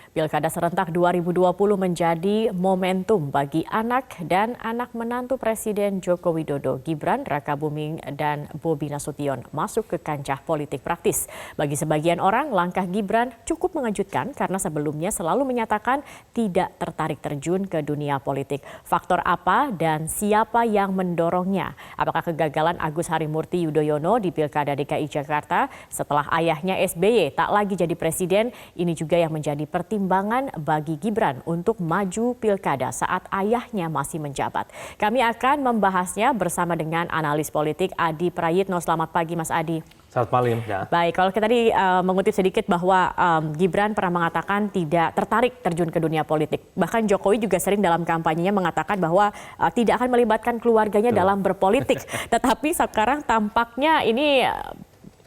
Pilkada serentak 2020 menjadi momentum bagi anak dan anak menantu Presiden Joko Widodo. Gibran, Rakabuming, dan Bobi Nasution masuk ke kancah politik praktis. Bagi sebagian orang, langkah Gibran cukup mengejutkan karena sebelumnya selalu menyatakan tidak tertarik terjun ke dunia politik. Faktor apa dan siapa yang mendorongnya? Apakah kegagalan Agus Harimurti Yudhoyono di Pilkada DKI Jakarta setelah ayahnya SBY tak lagi jadi presiden? Ini juga yang menjadi pertimbangan bagi Gibran untuk maju pilkada saat ayahnya masih menjabat. Kami akan membahasnya bersama dengan analis politik Adi Prayitno. Selamat pagi Mas Adi. Selamat malam. Ya. Baik, kalau kita tadi mengutip sedikit bahwa Gibran pernah mengatakan tidak tertarik terjun ke dunia politik. Bahkan Jokowi juga sering dalam kampanyenya mengatakan bahwa tidak akan melibatkan keluarganya dalam berpolitik. Tetapi sekarang tampaknya ini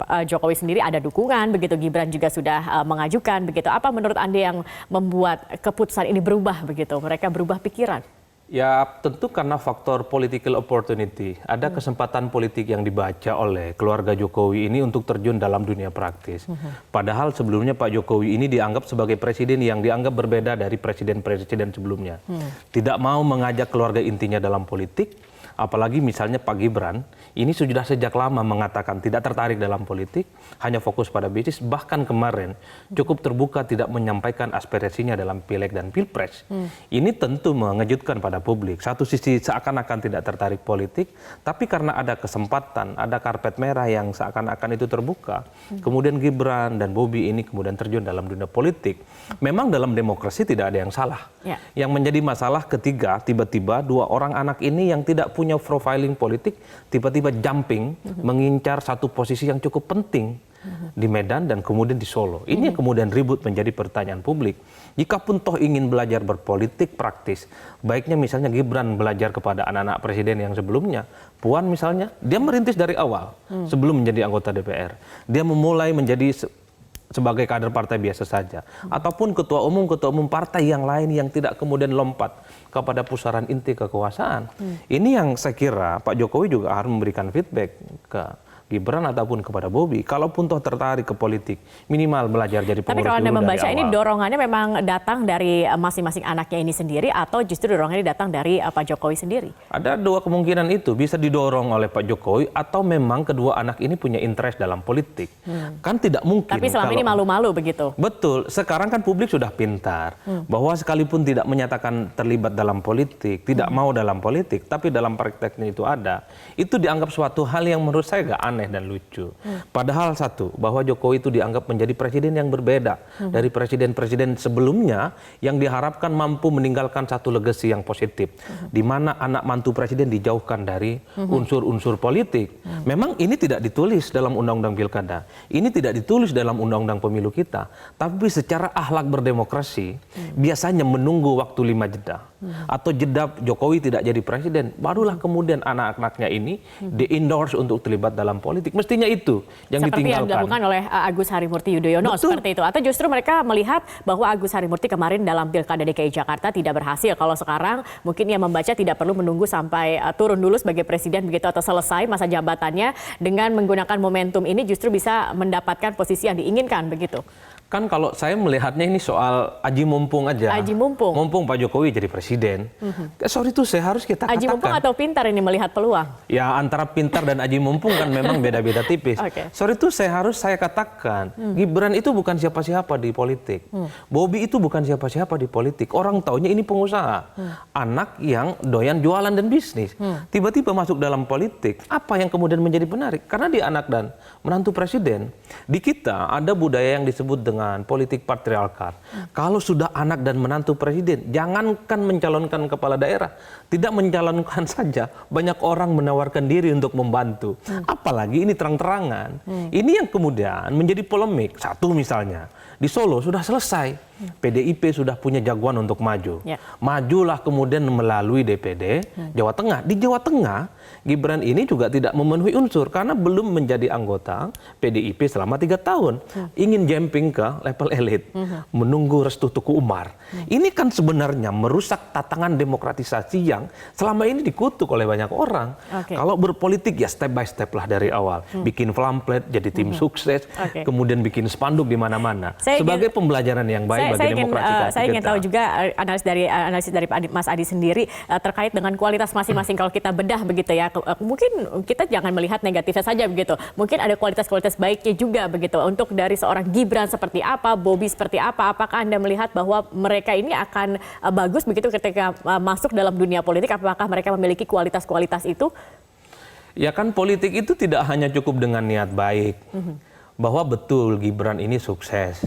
Jokowi sendiri ada dukungan, begitu Gibran juga sudah mengajukan, begitu. Apa menurut Anda yang membuat keputusan ini berubah, begitu? Mereka berubah pikiran? Ya tentu karena faktor political opportunity. Ada kesempatan politik yang dibaca oleh keluarga Jokowi ini untuk terjun dalam dunia praktis. Padahal sebelumnya Pak Jokowi ini dianggap sebagai presiden yang dianggap berbeda dari presiden-presiden sebelumnya. Tidak mau mengajak keluarga intinya dalam politik. Apalagi misalnya Pak Gibran, ini sudah sejak lama mengatakan tidak tertarik dalam politik, hanya fokus pada bisnis, bahkan kemarin cukup terbuka tidak menyampaikan aspirasinya dalam pileg dan pilpres. Ini tentu mengejutkan pada publik. Satu sisi seakan-akan tidak tertarik politik, tapi karena ada kesempatan, ada karpet merah yang seakan-akan itu terbuka, kemudian Gibran dan Bobi ini kemudian terjun dalam dunia politik. Memang dalam demokrasi tidak ada yang salah. Yang menjadi masalah ketika tiba-tiba dua orang anak ini yang tidak punya profiling politik tiba-tiba jumping mengincar satu posisi yang cukup penting di Medan dan kemudian di Solo. Ini yang kemudian ribut menjadi pertanyaan publik. Jikapun toh ingin belajar berpolitik praktis, baiknya misalnya Gibran belajar kepada anak-anak presiden yang sebelumnya. Puan misalnya, dia merintis dari awal sebelum menjadi anggota DPR. Dia memulai menjadi sebagai kader partai biasa saja, ataupun ketua umum partai yang lain yang tidak kemudian lompat kepada pusaran inti kekuasaan. Ini yang saya kira Pak Jokowi juga harus memberikan feedback ke Gibran ataupun kepada Bobi. Kalaupun toh tertarik ke politik, minimal belajar jadi pengurus. Tapi kalau Anda dulu membaca dari ini awal. dorongannya memang datang dari masing-masing anaknya ini sendiri atau justru dorongannya datang dari Pak Jokowi sendiri? Ada dua kemungkinan itu, bisa didorong oleh Pak Jokowi atau memang kedua anak ini punya interest dalam politik. Kan tidak mungkin. Tapi selama ini malu-malu begitu? Betul, sekarang kan publik sudah pintar bahwa sekalipun tidak menyatakan terlibat dalam politik, tidak mau dalam politik, tapi dalam prakteknya itu ada, itu dianggap suatu hal yang menurut saya agak aneh dan lucu. Padahal satu, bahwa Jokowi itu dianggap menjadi presiden yang berbeda dari presiden-presiden sebelumnya yang diharapkan mampu meninggalkan satu legasi yang positif, di mana anak mantu presiden dijauhkan dari unsur-unsur politik. Memang ini tidak ditulis dalam undang-undang pilkada, ini tidak ditulis dalam undang-undang pemilu kita, tapi secara akhlak berdemokrasi biasanya menunggu waktu 5 jeda atau jeda Jokowi tidak jadi presiden, barulah kemudian anak-anaknya ini di-endorse untuk terlibat dalam politik. Mestinya itu yang seperti ditinggalkan. yang dilakukan oleh Agus Harimurti Yudhoyono. Betul. Seperti itu. Atau justru mereka melihat bahwa Agus Harimurti kemarin dalam Pilkada DKI Jakarta tidak berhasil. Kalau sekarang mungkin ia membaca tidak perlu menunggu sampai turun dulu sebagai presiden begitu atau selesai masa jabatannya, dengan menggunakan momentum ini justru bisa mendapatkan posisi yang diinginkan begitu. Kan kalau saya melihatnya ini soal aji mumpung aja. Aji mumpung. Mumpung Pak Jokowi jadi presiden. Sorry itu saya harus kita katakan. Aji mumpung atau pintar ini melihat peluang? Ya antara pintar dan aji mumpung kan memang beda-beda tipis. Sorry itu saya katakan. Gibran itu bukan siapa-siapa di politik. Bobi itu bukan siapa-siapa di politik. Orang taunya ini pengusaha. Anak yang doyan jualan dan bisnis. Tiba-tiba masuk dalam politik. Apa yang kemudian menjadi menarik? Karena dia anak dan menantu presiden. Di kita ada budaya yang disebut dengan politik patriarkat. Kalau sudah anak dan menantu presiden, jangankan mencalonkan kepala daerah, tidak mencalonkan saja, banyak orang menawarkan diri untuk membantu. Apalagi ini terang-terangan. Ini yang kemudian menjadi polemik. Satu misalnya, di Solo sudah selesai. PDIP sudah punya jagoan untuk maju. Majulah kemudian melalui DPD Jawa Tengah. Di Jawa Tengah, Gibran ini juga tidak memenuhi unsur karena belum menjadi anggota PDIP selama 3 tahun. Ingin jumping ke level elit, menunggu restu Tuku Umar. Ini kan sebenarnya merusak tatanan demokratisasi yang selama ini dikutuk oleh banyak orang. Kalau berpolitik ya step by step lah dari awal. Bikin pamflet, jadi tim sukses, kemudian bikin spanduk di mana-mana. Sebagai pembelajaran yang baik bagi demokrasi kita. Saya ingin tahu juga analisis dari Mas Adi sendiri terkait dengan kualitas masing-masing. Kalau kita bedah begitu ya, mungkin kita jangan melihat negatifnya saja begitu. Mungkin ada kualitas-kualitas baiknya juga begitu. Untuk dari seorang Gibran seperti apa, Bobi seperti apa, apakah Anda melihat bahwa mereka ini akan bagus begitu ketika masuk dalam dunia politik? Apakah mereka memiliki kualitas-kualitas itu? Ya kan politik itu tidak hanya cukup dengan niat baik. Bahwa betul Gibran ini sukses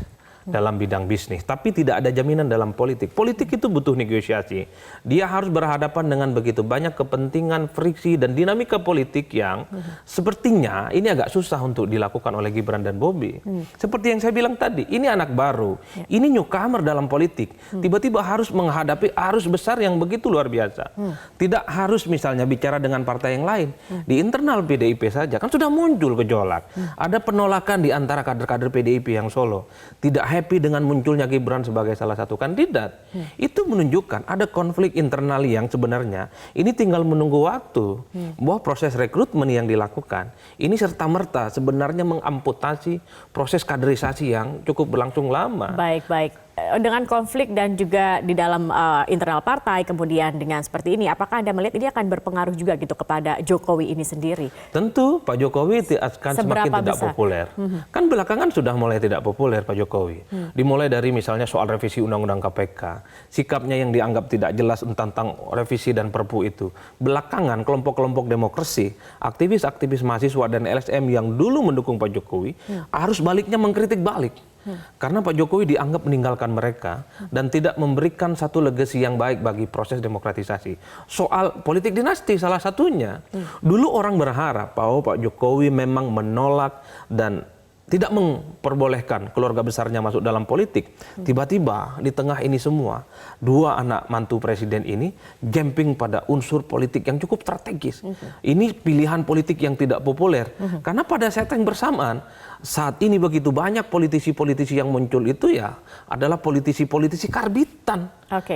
dalam bidang bisnis, tapi tidak ada jaminan dalam politik. Politik itu butuh negosiasi. Dia harus berhadapan dengan begitu banyak kepentingan, friksi, dan dinamika politik yang sepertinya ini agak susah untuk dilakukan oleh Gibran dan Bobi. Seperti yang saya bilang tadi, ini anak baru, ini newcomer dalam politik. Tiba-tiba harus menghadapi arus besar yang begitu luar biasa. Tidak harus misalnya bicara dengan partai yang lain. Di internal PDIP saja, kan sudah muncul gejolak. Ada penolakan di antara kader-kader PDIP yang Solo. Tidak happy dengan munculnya Gibran sebagai salah satu kandidat. Itu menunjukkan ada konflik internal yang sebenarnya ini tinggal menunggu waktu. Bahwa proses rekrutmen yang dilakukan ini serta-merta sebenarnya mengamputasi proses kaderisasi yang cukup berlangsung lama. Baik. Dengan konflik dan juga di dalam internal partai, kemudian dengan seperti ini, apakah Anda melihat ini akan berpengaruh juga gitu kepada Jokowi ini sendiri? Tentu Pak Jokowi akan semakin tidak populer. Kan belakangan sudah mulai tidak populer Pak Jokowi. Dimulai dari misalnya soal revisi Undang-Undang KPK, sikapnya yang dianggap tidak jelas tentang revisi dan Perpu itu. Belakangan kelompok-kelompok demokrasi, aktivis-aktivis mahasiswa dan LSM yang dulu mendukung Pak Jokowi, harus baliknya mengkritik balik. Karena Pak Jokowi dianggap meninggalkan mereka dan tidak memberikan satu legasi yang baik bagi proses demokratisasi. Soal politik dinasti salah satunya. Dulu orang berharap bahwa Pak Jokowi memang menolak dan tidak memperbolehkan keluarga besarnya masuk dalam politik. Tiba-tiba di tengah ini semua, dua anak mantu presiden ini jumping pada unsur politik yang cukup strategis. Ini pilihan politik yang tidak populer. Karena pada saat yang bersamaan, saat ini begitu banyak politisi-politisi yang muncul itu ya adalah politisi-politisi karbitan.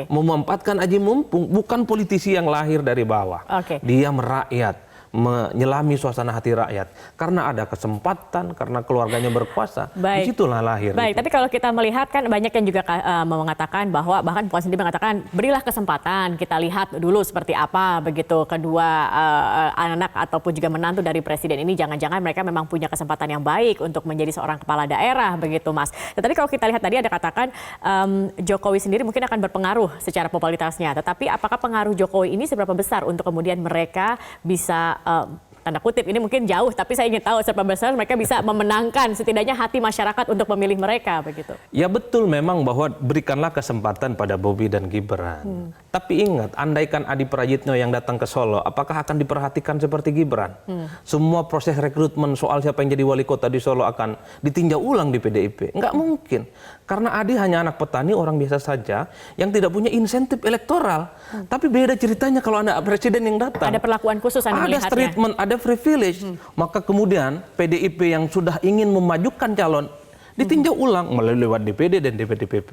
Memanfaatkan aji mumpung, bukan politisi yang lahir dari bawah. Dia merakyat, menyelami suasana hati rakyat karena ada kesempatan, karena keluarganya berkuasa. Disitulah lahir. Tapi kalau kita melihat kan banyak yang juga mengatakan bahwa bahkan Puan sendiri mengatakan berilah kesempatan, kita lihat dulu seperti apa begitu kedua anak ataupun juga menantu dari presiden ini, jangan-jangan mereka memang punya kesempatan yang baik untuk menjadi seorang kepala daerah begitu Mas. Tetapi kalau kita lihat tadi ada katakan Jokowi sendiri mungkin akan berpengaruh secara popularitasnya, tetapi apakah pengaruh Jokowi ini seberapa besar untuk kemudian mereka bisa tanda kutip ini mungkin jauh, tapi saya ingin tahu seberapa besar mereka bisa memenangkan setidaknya hati masyarakat untuk memilih mereka begitu. Ya betul memang bahwa berikanlah kesempatan pada Bobi dan Gibran. Tapi ingat, andaikan Adi Prayitno yang datang ke Solo, apakah akan diperhatikan seperti Gibran? Semua proses rekrutmen soal siapa yang jadi wali kota di Solo akan ditinjau ulang di PDIP. Enggak mungkin. Karena Adi hanya anak petani, orang biasa saja yang tidak punya insentif elektoral. Tapi beda ceritanya kalau anak presiden yang datang. Ada perlakuan khusus Anda melihatnya. Ada treatment, ada privilege. Maka kemudian PDIP yang sudah ingin memajukan calon ditinjau ulang melalui lewat DPD dan DPD-PP.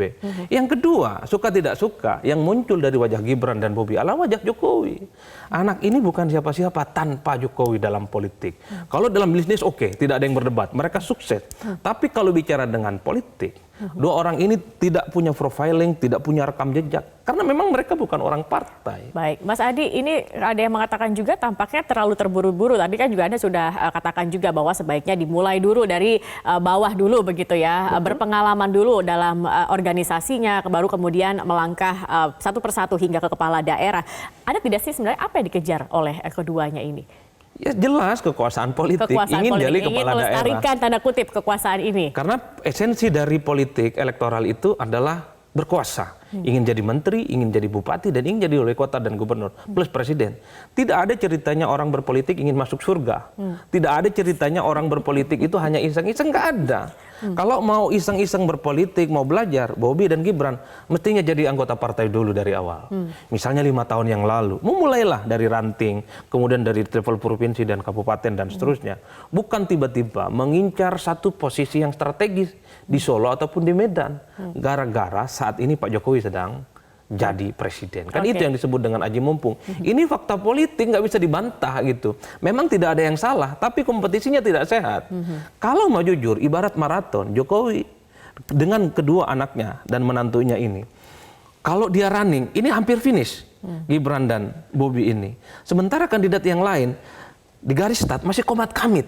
Yang kedua, suka tidak suka, yang muncul dari wajah Gibran dan Bobi adalah wajah Jokowi. Anak ini bukan siapa-siapa tanpa Jokowi dalam politik. Kalau dalam bisnis oke, tidak ada yang berdebat, mereka sukses. Tapi kalau bicara dengan politik, dua orang ini tidak punya profiling, tidak punya rekam jejak. Karena memang mereka bukan orang partai. Baik, Mas Adi, ini ada yang mengatakan juga tampaknya terlalu terburu-buru. Tadi kan juga Anda sudah katakan juga bahwa sebaiknya dimulai dulu dari bawah dulu begitu ya. Berpengalaman dulu dalam organisasinya, baru kemudian melangkah satu persatu hingga ke kepala daerah. Ada tidak sih sebenarnya apa yang dikejar oleh keduanya ini? Ya jelas kekuasaan politik, ingin jadi kepala daerah. Melestarikan tanda kutip kekuasaan ini. Karena esensi dari politik elektoral itu adalah berkuasa. Ingin jadi menteri, ingin jadi bupati, dan ingin jadi wali kota dan gubernur. Plus presiden. Tidak ada ceritanya orang berpolitik ingin masuk surga. Tidak ada ceritanya orang berpolitik itu hanya iseng-iseng, nggak ada. Kalau mau iseng-iseng berpolitik, mau belajar, Bobi dan Gibran mestinya jadi anggota partai dulu dari awal. Misalnya 5 tahun yang lalu, memulailah dari ranting, kemudian dari level provinsi dan kabupaten dan seterusnya. Bukan tiba-tiba mengincar satu posisi yang strategis di Solo ataupun di Medan. Gara-gara saat ini Pak Jokowi sedang jadi presiden. Kan itu yang disebut dengan aji mumpung. Ini fakta politik, nggak bisa dibantah gitu. Memang tidak ada yang salah, tapi kompetisinya tidak sehat. Kalau mau jujur, ibarat maraton, Jokowi dengan kedua anaknya dan menantunya ini, kalau dia running, ini hampir finish. Gibran dan Bobi ini. Sementara kandidat yang lain, di garis start masih komat kamit.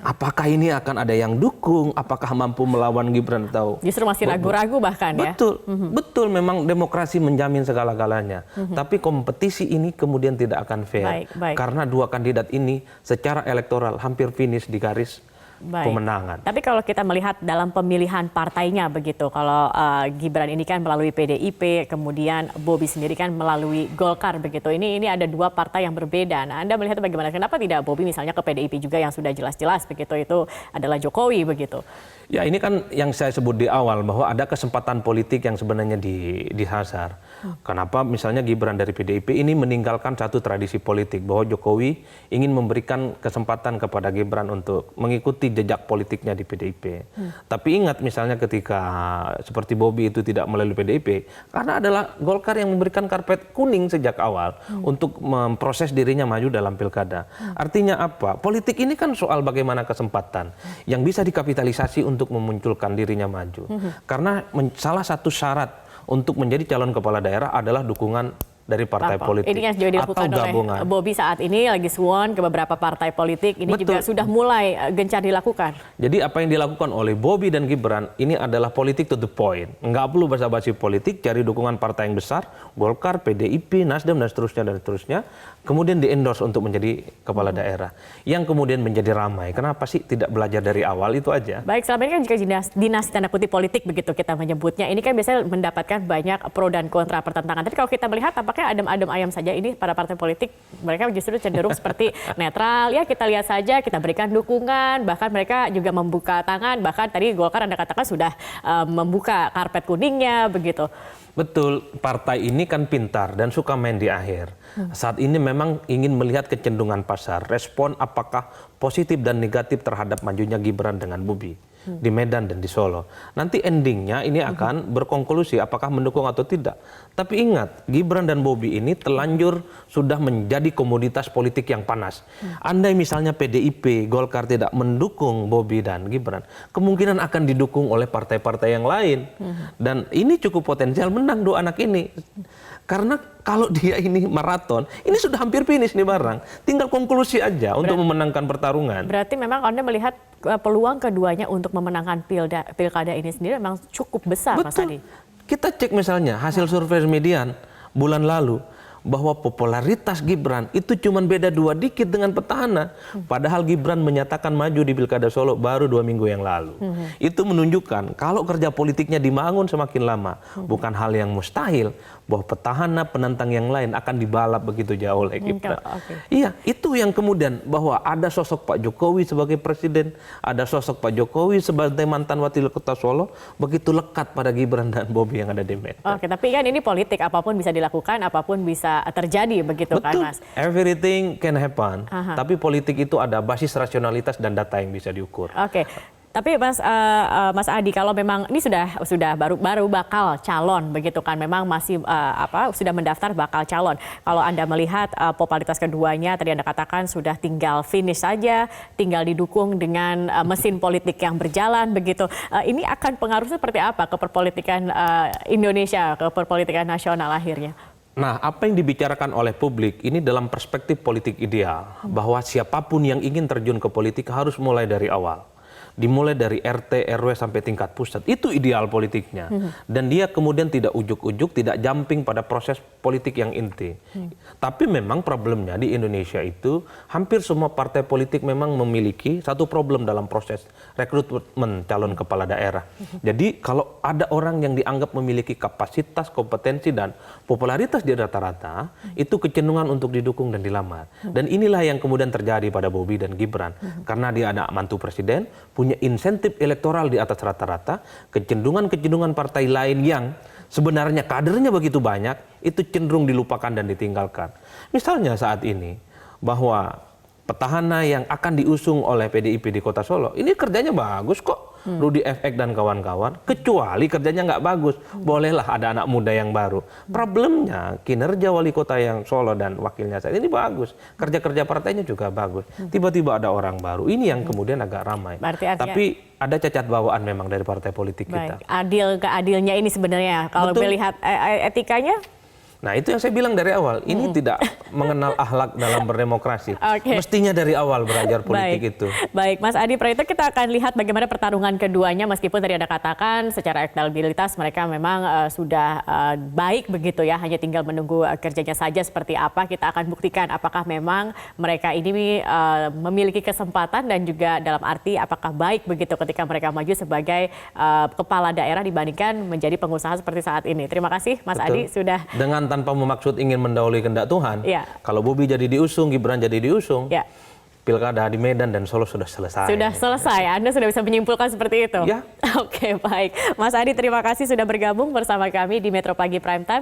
Apakah ini akan ada yang dukung? Apakah mampu melawan Gibran atau justru masih ragu-ragu bahkan ya? Betul, betul memang demokrasi menjamin segala-galanya. Tapi kompetisi ini kemudian tidak akan fair. Baik. Karena dua kandidat ini secara elektoral hampir finish di garis pemenangan. Tapi kalau kita melihat dalam pemilihan partainya begitu, kalau Gibran ini kan melalui PDIP, kemudian Bobi sendiri kan melalui Golkar begitu. Ini ada dua partai yang berbeda. Nah, Anda melihat bagaimana? Kenapa tidak Bobi misalnya ke PDIP juga yang sudah jelas-jelas begitu itu adalah Jokowi begitu? Ya ini kan yang saya sebut di awal bahwa ada kesempatan politik yang sebenarnya dihasar. Kenapa misalnya Gibran dari PDIP ini meninggalkan satu tradisi politik bahwa Jokowi ingin memberikan kesempatan kepada Gibran untuk mengikuti jejak politiknya di PDIP. Tapi ingat misalnya ketika seperti Bobi itu tidak melalui PDIP, karena adalah Golkar yang memberikan karpet kuning sejak awal untuk memproses dirinya maju dalam pilkada. Artinya apa? Politik ini kan soal bagaimana kesempatan yang bisa dikapitalisasi untuk memunculkan dirinya maju. Karena salah satu syarat untuk menjadi calon kepala daerah adalah dukungan dari partai politik ini yang juga dilakukan atau gabungan. Oleh Bobi saat ini lagi suwon ke beberapa partai politik. Ini juga sudah mulai gencar dilakukan. Jadi apa yang dilakukan oleh Bobi dan Gibran ini adalah politik to the point. Nggak perlu basa-basi politik, cari dukungan partai yang besar, Golkar, PDIP, Nasdem dan seterusnya. Kemudian di-endorse untuk menjadi kepala daerah. Yang kemudian menjadi ramai. Kenapa sih tidak belajar dari awal, itu aja. Baik, selama ini kan jika dinasti tanda kutip politik begitu kita menyebutnya, ini kan biasanya mendapatkan banyak pro dan kontra pertentangan. Tapi kalau kita melihat apakah adem-adem ayam saja ini pada partai politik, mereka justru cenderung seperti netral. Ya kita lihat saja, kita berikan dukungan, bahkan mereka juga membuka tangan, bahkan tadi Golkar Anda katakan sudah membuka karpet kuningnya begitu. Betul, partai ini kan pintar dan suka main di akhir. Saat ini memang ingin melihat kecenderungan pasar, respon apakah positif dan negatif terhadap majunya Gibran dengan Bobi di Medan dan di Solo. Nanti endingnya ini akan berkonklusi apakah mendukung atau tidak. Tapi ingat, Gibran dan Bobi ini telanjur sudah menjadi komoditas politik yang panas. Andai misalnya PDIP, Golkar tidak mendukung Bobi dan Gibran, kemungkinan akan didukung oleh partai-partai yang lain. Dan ini cukup potensial menang dua anak ini. Karena kalau dia ini maraton, ini sudah hampir finish nih barang. Tinggal konklusi aja untuk memenangkan pertarungan. Berarti memang Anda melihat peluang keduanya untuk memenangkan pilkada ini sendiri memang cukup besar, Mas Adi. Kita cek misalnya hasil survei median bulan lalu, bahwa popularitas Gibran itu cuma beda 2 dikit dengan petahana. Padahal Gibran menyatakan maju di Pilkada Solo baru 2 minggu yang lalu. Itu menunjukkan kalau kerja politiknya dibangun semakin lama, bukan hal yang mustahil bahwa petahana penantang yang lain akan dibalap begitu jauh oleh Gibran. Iya, itu yang kemudian bahwa ada sosok Pak Jokowi sebagai presiden, ada sosok Pak Jokowi sebagai mantan Wakil Kota Solo, begitu lekat pada Gibran dan Bobi yang ada di Medan. Oke, tapi kan ini politik, apapun bisa dilakukan, apapun bisa terjadi begitu. Betul, kan Mas? Everything can happen. Tapi politik itu ada basis rasionalitas dan data yang bisa diukur. Oke. Tapi Mas Adi, kalau memang ini sudah baru bakal calon begitu kan, memang masih sudah mendaftar bakal calon. Kalau Anda melihat popularitas keduanya tadi Anda katakan sudah tinggal finish saja, tinggal didukung dengan mesin politik yang berjalan begitu. Ini akan pengaruh seperti apa ke perpolitikan Indonesia, ke perpolitikan nasional akhirnya? Nah, apa yang dibicarakan oleh publik ini dalam perspektif politik ideal, bahwa siapapun yang ingin terjun ke politik harus mulai dari awal. Dimulai dari RT, RW sampai tingkat pusat. Itu ideal politiknya. Dan dia kemudian tidak ujuk-ujuk, tidak jumping pada proses politik yang inti. Tapi memang problemnya di Indonesia itu hampir semua partai politik memang memiliki satu problem dalam proses rekrutmen calon kepala daerah. Jadi kalau ada orang yang dianggap memiliki kapasitas, kompetensi, dan popularitas di rata-rata, itu kecenderungan untuk didukung dan dilamar. Dan inilah yang kemudian terjadi pada Bobi dan Gibran. Karena dia anak mantu presiden, punya insentif elektoral di atas rata-rata, kecenderungan-kecenderungan partai lain yang sebenarnya kadernya begitu banyak, itu cenderung dilupakan dan ditinggalkan. Misalnya saat ini, bahwa petahana yang akan diusung oleh PDIP di Kota Solo, ini kerjanya bagus kok. Rudi FX dan kawan-kawan, kecuali kerjanya nggak bagus. Bolehlah ada anak muda yang baru. Problemnya, kinerja wali kota yang Solo dan wakilnya saat ini bagus. Kerja-kerja partainya juga bagus. Tiba-tiba ada orang baru. Ini yang kemudian agak ramai. Tapi ada cacat bawaan memang dari partai politik kita. Adil keadilnya ini sebenarnya, kalau melihat etikanya? Nah, itu yang saya bilang dari awal, ini tidak mengenal akhlak dalam berdemokrasi. Mestinya dari awal belajar politik itu. Baik, Mas Adi Praetno, kita akan lihat bagaimana pertarungan keduanya, meskipun tadi Anda katakan secara elektabilitas mereka memang sudah baik begitu ya, hanya tinggal menunggu kerjanya saja seperti apa. Kita akan buktikan apakah memang mereka ini memiliki kesempatan dan juga dalam arti apakah baik begitu ketika mereka maju sebagai kepala daerah dibandingkan menjadi pengusaha seperti saat ini. Terima kasih Mas Adi sudah tanpa memaksud ingin mendahului kehendak Tuhan. Kalau Bobi jadi diusung, Gibran jadi diusung, pilkada di Medan dan Solo sudah selesai. Sudah selesai, Anda sudah bisa menyimpulkan seperti itu? Ya. Oke, baik. Mas Adi, terima kasih sudah bergabung bersama kami di Metro Pagi Prime Time.